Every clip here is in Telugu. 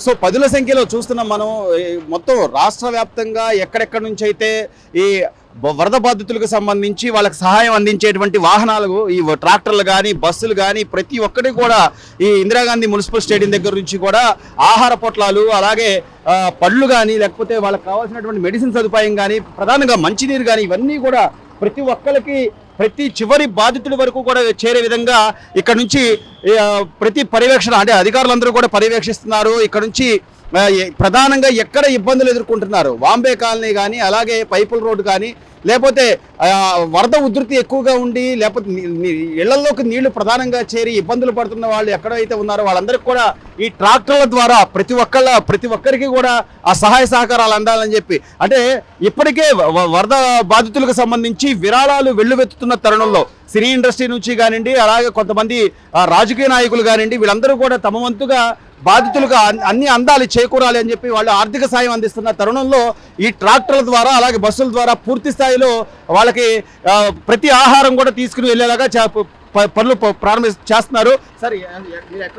సో పదుల సంఖ్యలో చూస్తున్నాం మనం మొత్తం రాష్ట్ర వ్యాప్తంగా ఎక్కడెక్కడి నుంచి అయితే ఈ వరద బాధితులకు సంబంధించి వాళ్ళకి సహాయం అందించేటువంటి వాహనాలు ఈ ట్రాక్టర్లు కానీ బస్సులు కానీ ప్రతి ఒక్కటి కూడా ఈ ఇందిరాగాంధీ మున్సిపల్ స్టేడియం దగ్గర నుంచి కూడా ఆహార పొట్లాలు అలాగే పళ్ళు కానీ లేకపోతే వాళ్ళకి కావాల్సినటువంటి మెడిసిన్ సదుపాయం కానీ ప్రధానంగా మంచినీరు కానీ ఇవన్నీ కూడా ప్రతి ఒక్కరికి ప్రతి చివరి బాధితుడి వరకు కూడా చేరే విధంగా ఇక్కడ నుంచి ప్రతి పర్యవేక్షణ అంటే అధికారులందరూ కూడా పర్యవేక్షిస్తున్నారు. ఇక్కడ నుంచి ప్రధానంగా ఎక్కడ ఇబ్బందులు ఎదుర్కొంటున్నారు వాంబే కాలనీ కానీ అలాగే పైపుల్ రోడ్డు కానీ లేకపోతే వరద ఉధృతి ఎక్కువగా ఉండి లేకపోతే ఇళ్లలోకి నీళ్లు ప్రధానంగా చేరి ఇబ్బందులు పడుతున్న వాళ్ళు ఎక్కడైతే ఉన్నారో వాళ్ళందరికీ కూడా ఈ ట్రాక్టర్ల ద్వారా ప్రతి ఒక్కరికి కూడా ఆ సహాయ సహకారాలు అందాలని చెప్పి అంటే ఇప్పటికే వరద బాధితులకు సంబంధించి విరాళాలు వెల్లువెత్తుతున్న తరుణంలో సినీ ఇండస్ట్రీ నుంచి కానివ్వండి అలాగే కొంతమంది రాజకీయ నాయకులు కానివ్వండి వీళ్ళందరూ కూడా తమ వంతుగా బాధితులకు అన్ని అందాలు చేకూరాలి అని చెప్పి వాళ్ళు ఆర్థిక సాయం అందిస్తున్న తరుణంలో ఈ ట్రాక్టర్ల ద్వారా అలాగే బస్సుల ద్వారా పూర్తి స్థాయిలో వాళ్ళకి ప్రతి ఆహారం కూడా తీసుకుని వెళ్ళేలాగా పనులు చేస్తున్నారు. సార్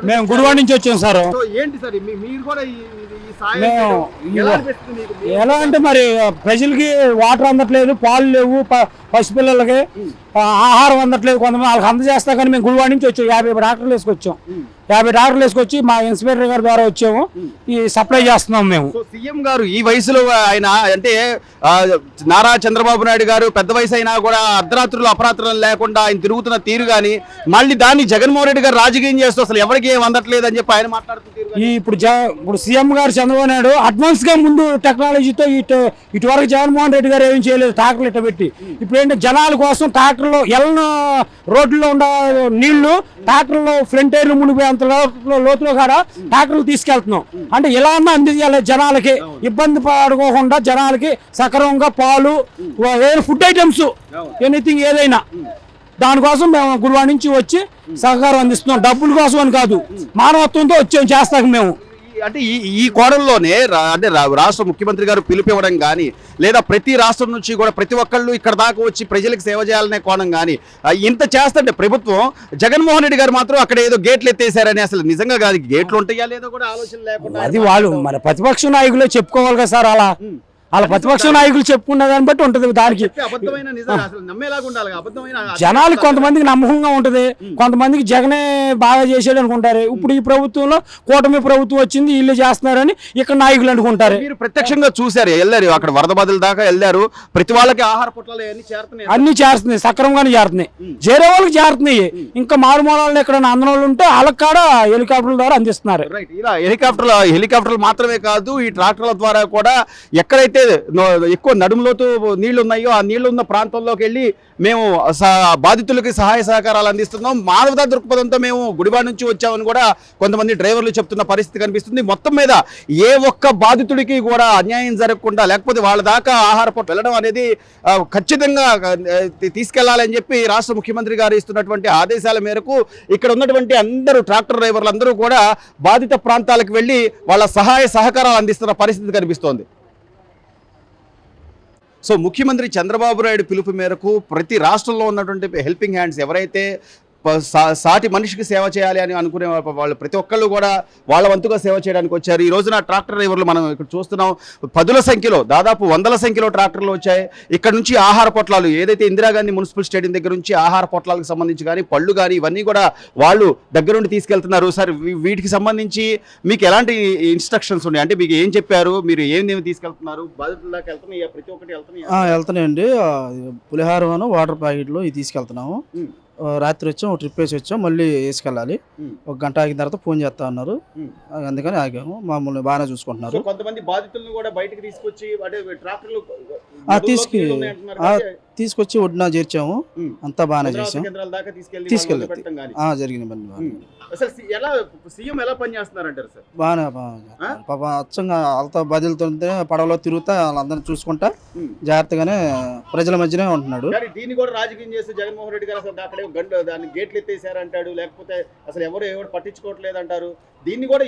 మేము గుడివాడ నుంచి వచ్చాం సార్. ఏంటి సార్ మీరు కూడా ఎలా అంటే మరి ప్రజలకి వాటర్ అందట్లేదు, పాలు లేవు, పసిపిల్లలకి ఆహారం అందట్లేదు, కొంతమంది వాళ్ళకి అందజేస్తా కానీ మేము గుడివాడ నుంచి వచ్చాం. 50 ట్రాక్టర్లు వేసుకొచ్చాం. 50 ట్రాక్టర్లు వేసుకొచ్చి మా ఇన్స్పెక్టర్ గారి ద్వారా వచ్చాము. ఈ సప్లై చేస్తున్నాం మేము. సీఎం గారు ఈ వయసులో ఆయన అంటే నారా చంద్రబాబు నాయుడు గారు పెద్ద వయసు అయినా కూడా అర్ధరాత్రులు అపరాత్రులు లేకుండా ఆయన తిరుగుతున్న తీరు కానీ మళ్ళీ దాన్ని జగన్మోహన్ రెడ్డి గారు రాజకీయం చేస్తూ అసలు ఎవరికి ఏం అందట్లేదు అని చెప్పి ఆయన మాట్లాడుతున్నారు. ఇప్పుడు సీఎం గారు చంద్రబాబు నాయుడు అడ్వాన్స్ గా ముందు టెక్నాలజీతో ఇటువరకు జగన్మోహన్ రెడ్డి గారు ఏం చేయలేదు ట్రాక్టర్లు ఇట్ట పెట్టి. ఇప్పుడు ఏంటంటే జనాల కోసం ట్రాక్టర్లో రోడ్లలో ఉండే నీళ్లు ట్రాక్టర్లో ఫ్రంట్ టైర్లు మునిపోయేంత లోతులో కాడ ట్రాక్టర్లు తీసుకెళ్తున్నాం. అంటే ఇలా అన్నా అందించాలి జనాలకి, ఇబ్బంది పడుకోకుండా జనాలకి సక్రమంగా పాలు ఫుడ్ ఐటమ్స్ ఎనీథింగ్ ఏదైనా దానికోసం మేము గుడివాడ నుంచి వచ్చి సహకారం అందిస్తున్నాం. డబ్బుల కోసం అని కాదు, మానవత్వంతో వచ్చాం చేస్తాం మేము. అంటే ఈ కోణంలోనే అంటే రాష్ట్ర ముఖ్యమంత్రి గారు పిలుపివ్వడం కానీ లేదా ప్రతి రాష్ట్రం నుంచి కూడా ప్రతి ఒక్కళ్ళు ఇక్కడ దాకా వచ్చి ప్రజలకు సేవ చేయాలనే కోణం కానీ ఇంత చేస్తుంటే ప్రభుత్వం జగన్మోహన్ రెడ్డి గారు మాత్రం అక్కడ ఏదో గేట్లు ఎత్తేసారని అసలు నిజంగా కాదు గేట్లు ఉంటాయా లేదో కూడా ఆలోచన లేకుండా అది వాళ్ళు మన ప్రతిపక్ష నాయకులే చెప్పుకోవాలి కదా సార్. అలా ప్రతిపక్ష నాయకులు చెప్పుకున్న దాన్ని బట్టి ఉంటది. దానికి జనాలకి కొంతమందికి నమ్మకంగా ఉంటది, కొంతమందికి జగనే బాగా చేసాడు అనుకుంటారు. ఇప్పుడు ఈ ప్రభుత్వంలో కూటమి ప్రభుత్వం వచ్చింది, వీళ్ళు చేస్తున్నారని ఇక్కడ నాయకులు అనుకుంటారు. మీరు ప్రత్యక్షంగా చూసారు, వెళ్ళారు అక్కడ వరద బాధల దాకా వెళ్ళారు. ప్రతి వాళ్ళకి ఆహార పొట్లాలు అన్ని చేరుతున్నాయి, సక్రమంగానే చేరుతున్నాయి, చేరే వాళ్ళకి చేరుతున్నాయి. ఇంకా మారుమూలలో ఎక్కడ అందనోళ్ళు ఉంటే వాళ్ళకి కూడా హెలికాప్టర్ల ద్వారా అందిస్తున్నారు. ఇలా హెలికాప్టర్లు మాత్రమే కాదు, ఈ ట్రాక్టర్ల ద్వారా కూడా ఎక్కడైతే ఎక్కువ నడుములోతు నీళ్లు ఉన్నాయో ఆ నీళ్లు ఉన్న ప్రాంతంలోకి వెళ్ళి మేము బాధితులకి సహాయ సహకారాలు అందిస్తున్నాం. మానవతా దృక్పథంతో మేము గుడివాడ నుంచి వచ్చామని కూడా కొంతమంది డ్రైవర్లు చెప్తున్న పరిస్థితి కనిపిస్తుంది. మొత్తం మీద ఏ ఒక్క బాధితుడికి కూడా అన్యాయం జరగకుండా లేకపోతే వాళ్ళ దాకా ఆహార పొట్టు వెళ్ళడం అనేది ఖచ్చితంగా తీసుకెళ్లాలని చెప్పి రాష్ట్ర ముఖ్యమంత్రి గారు ఇస్తున్నటువంటి ఆదేశాల మేరకు ఇక్కడ ఉన్నటువంటి అందరూ ట్రాక్టర్ డ్రైవర్లు అందరూ కూడా బాధిత ప్రాంతాలకు వెళ్ళి వాళ్ళ సహాయ సహకారాలు అందిస్తున్న పరిస్థితి కనిపిస్తోంది. సో ముఖ్యమంత్రి చంద్రబాబు నాయుడు పిలుపు మేరకు ప్రతి రాష్ట్రంలో ఉన్నటువంటి హెల్పింగ్ హ్యాండ్స్ ఎవరైతే సాటి మనిషికి సేవ చేయాలి అని అనుకునే వాళ్ళు ప్రతి ఒక్కళ్ళు కూడా వాళ్ళ వంతుగా సేవ చేయడానికి వచ్చారు. ఈ రోజున ట్రాక్టర్ డ్రైవర్లు మనం ఇక్కడ చూస్తున్నాం, పదుల సంఖ్యలో దాదాపు 100ల సంఖ్యలో ట్రాక్టర్లు వచ్చాయి. ఇక్కడ నుంచి ఆహార పొట్లాలు ఏదైతే ఇందిరాగాంధీ మున్సిపల్ స్టేడియం దగ్గర నుంచి ఆహార పొట్లాలకు సంబంధించి కానీ పళ్ళు కానీ ఇవన్నీ కూడా వాళ్ళు దగ్గరుండి తీసుకెళ్తున్నారు. సార్ వీటికి సంబంధించి మీకు ఎలాంటి ఇన్స్ట్రక్షన్స్ ఉన్నాయి, అంటే మీకు ఏం చెప్పారు, మీరు ఏమి తీసుకెళ్తున్నారు, బాధితులకు వెళ్తున్నాయా ప్రతి ఒక్కటి వెళ్తున్నాయండి. పులిహారం వాటర్ ప్యాకెట్లు ఇవి తీసుకెళ్తున్నాము. రాత్రి వచ్చాం, ఒక ట్రిప్ వేసి వచ్చాం, మళ్ళీ వేసుకెళ్ళాలి. 1 గంట ఆగిన తర్వాత ఫోన్ చేస్తా అన్నారు, అందుకని ఆగాము. మమ్మల్ని బాగానే చూసుకుంటున్నారు. కొంతమంది బాధితులను కూడా బయటకు తీసుకొచ్చి తీసుకొచ్చి ఒడ్డున చేర్చాము. అంతా బాగానే చేసాం, తీసుకెళ్ళి జరిగింది. బాగానే పాప అచ్చంగా వాళ్ళతో బాధ్యులతో పడవలో తిరుగుతా వాళ్ళందరినీ చూసుకుంటా జాగ్రత్తగానే ప్రజల మధ్యనే ఉంటున్నాడు. దీన్ని కూడా రాజకీయం చేస్తే జగన్మోహన్ రెడ్డి గారు అసలు అక్కడే దాన్ని గేట్లు ఎత్తేసారంటాడు, లేకపోతే అసలు ఎవరు పట్టించుకోవట్లేదు అంటారు. దీన్ని కూడా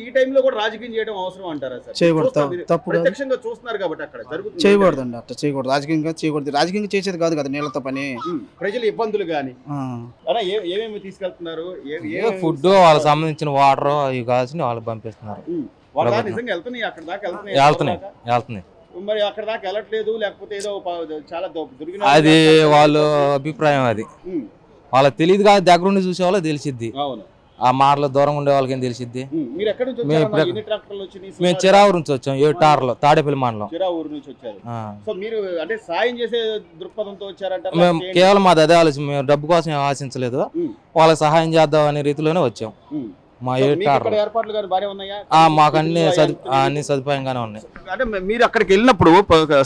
ఈ టైంలో కూడా రాజకీయం చేయడం అవసరం అంటారా? చేయకూడదు, తప్పు. ప్రత్యక్షంగా చూస్తున్నారు కాబట్టి అక్కడ చేయకూడదండి, అట్లా చేయకూడదు. రాజకీయంగా చేయకూడదు, రాజకీయంగా చేసేది కాదు కదా నీళ్ళతో పని. ప్రజల ఇబ్బందులు కానీ ఏమేమి తీసుకెళ్తున్నారు? ఫుడ్, వాళ్ళకి సంబంధించిన వాటర్ అవి కావాల్సి వాళ్ళకి పంపిస్తున్నారు. వాళ్ళ ప్రభుత్వం. నిజంగా వెళ్తున్నాయి అక్కడ దాకా వెళ్తున్నాయి వెళ్తున్నాయి. మరి అక్కడ దాకా వెళ్ళట్లేదు లేకపోతే ఏదో చాలా దొరికిన అది వాళ్ళ అభిప్రాయం. అది వాళ్ళకి తెలియదు కాదు, దగ్గరుండి చూసే వాళ్ళకి తెలిసిద్ది. అవును. ఆ మాటలు దూరం ఉండే వాళ్ళకి ఏం తెలిసిద్ది. మీరు ఎక్కడి నుంచి మేము వచ్చారు? ఎన్ని ట్రాక్టర్లు వచ్చినాయి? మేము చిరావూరు నుంచి వచ్చాం, 7 టార్లు, తాడేపల్లి మండలం. చిరావూరు నుంచి వచ్చారు. ఆ. సో మీరు అంటే సాయం చేసే దృక్పథంతో వచ్చారంటారా? మేము కేవలం మాది అదే ఆలోచన, మేము డబ్బు కోసం ఏం ఆశించలేదు, వాళ్ళకి సహాయం చేద్దాం అనే రీతిలోనే వచ్చాం. మా 7 టార్లు ఏర్పాట్లు గాని బాగానే ఉన్నాయా? మాకు అన్ని సదుపాయంగానే ఉన్నాయి. అంటే మీరు అక్కడికి వెళ్ళినప్పుడు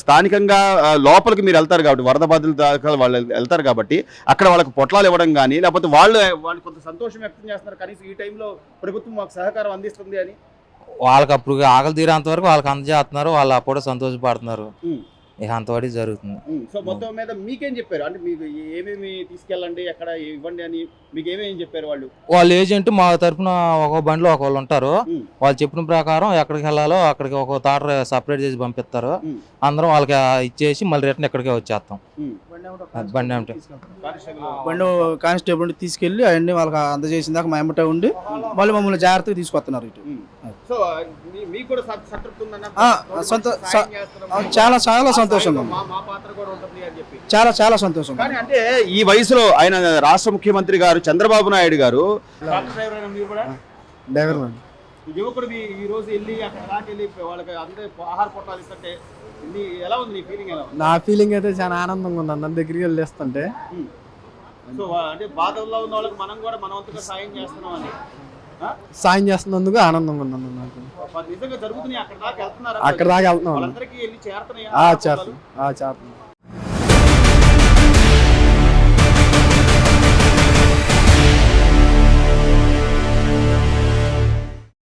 స్థానికంగా లోపలికి మీరు వెళ్తారు కాబట్టి, వరద బాధితుల దాకా వాళ్ళు వెళ్తారు కాబట్టి అక్కడ వాళ్ళకి పొట్లాలు ఇవ్వడం కానీ లేకపోతే వాళ్ళు కొంత సంతోషం వ్యక్తం చేస్తున్నారు, కనీసం ఈ టైంలో ప్రభుత్వం మాకు సహకారం అందిస్తుంది అని. వాళ్ళకి అప్పుడు ఆకలి తీరేంత వరకు వాళ్ళకి అందజేస్తున్నారు, వాళ్ళు అప్పుడు సంతోషపడుతున్నారు. ఇక అంతవరకు జరుగుతుంది. సో మొత్తం మీద మీకేం చెప్పారు? అంటే మీకు ఏమేమి తీసుకెళ్ళండి, ఎక్కడ ఇవ్వండి అని మీకు ఏమేమి చెప్పారు వాళ్ళు? వాళ్ళు ఏజెంట్ మా తరఫున ఒక బండిలో ఒకళ్ళు ఉంటారు, వాళ్ళు చెప్పిన ప్రకారం ఎక్కడికి వెళ్ళాలో అక్కడికి ఒక తాటర్ సపరేట్ చేసి పంపిస్తారు. అందరం వాళ్ళకి ఇచ్చేసి మళ్ళీ రిటర్న్ ఇక్కడికే వచ్చేస్తాం. బండి అంటే బండి కానిస్టేబుల్ తీసుకెళ్ళి అవన్నీ వాళ్ళకి అందజేసిన దాకా మా ఎమ్మటే ఉండి మళ్ళీ మమ్మల్ని జాగ్రత్తగా తీసుకొస్తున్నారు ఇటు. సో మీకు కూడా సంతృప్తి ఉందన్న? చాలా చాలా సంతోషంగా ఉంది. మా పాత్ర కూడా ఉంటుంది అని చెప్పి చాలా చాలా సంతోషం. కానీ అంటే ఈ వయసులో ఆయన రాష్ట్ర ముఖ్యమంత్రి గారు చంద్రబాబు నాయుడు గారు యువకుడు ఈ రోజు వెళ్ళి అక్కడ దాకా వెళ్ళి వాళ్ళకి అందరూ ఆహార పొట్టాలు ఇస్తుంటే ఎలా ఉంది నీ ఫీలింగ్? ఎలా ఉంది? నా ఫీలింగ్ అయితే చాలా ఆనందంగా ఉంది అన్న దగ్గరికి వెళ్ళేస్తుంటే. సో అంటే బాధల్లో ఉన్న వాళ్ళకి మనం కూడా మనవంతుగా సాయం చేస్తున్నాం అని సాయం చేస్తున్నందుకు ఆనందంగా ఉంది అన్న నాకు. నిజంగా జరుగుతున్నాయి. అక్కడ దాకా వెళ్తున్నారా? అక్కడ దాకా వెళ్తున్నాం. వాళ్ళందరికీ వెళ్ళి చేరుతున్నాయా? చేస్తున్నాం.